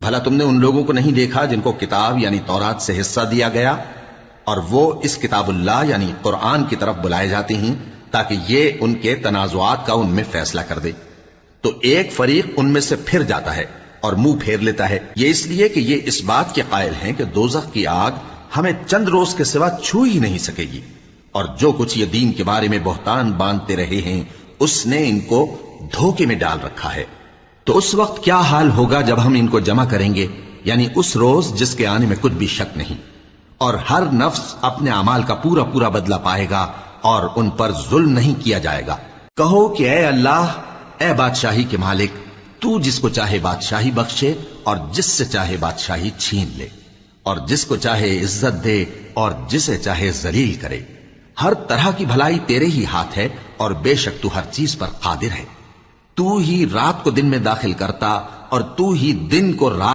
بھلا تم نے ان لوگوں کو نہیں دیکھا جن کو کتاب یعنی تورات سے حصہ دیا گیا اور وہ اس کتاب اللہ یعنی قرآن کی طرف بلائے جاتے ہیں تاکہ یہ ان کے تنازعات کا ان میں فیصلہ کر دے؟ تو ایک فریق ان میں سے پھر جاتا ہے اور منہ پھیر لیتا ہے، یہ اس لیے کہ یہ اس بات کے قائل ہیں کہ دوزخ کی آگ ہمیں چند روز کے سوا چھو ہی نہیں سکے گی، اور جو کچھ یہ دین کے بارے میں بہتان باندھتے رہے ہیں اس نے ان کو دھوکے میں ڈال رکھا ہے۔ تو اس وقت کیا حال ہوگا جب ہم ان کو جمع کریں گے، یعنی اس روز جس کے آنے میں کچھ بھی شک نہیں، اور ہر نفس اپنے اعمال کا پورا پورا بدلہ پائے گا اور ان پر ظلم نہیں کیا جائے گا۔ کہو کہ اے اللہ، اے بادشاہی کے مالک، تو جس کو چاہے بادشاہی بخشے اور جس سے چاہے بادشاہی چھین لے، اور جس کو چاہے عزت دے اور جسے چاہے ذلیل کرے۔ ہر طرح کی بھلائی تیرے ہی ہاتھ ہے اور بے شک تو ہر چیز پر قادر ہے۔ تو ہی رات کو دن میں داخل کرتا اور تو ہی دن کو رات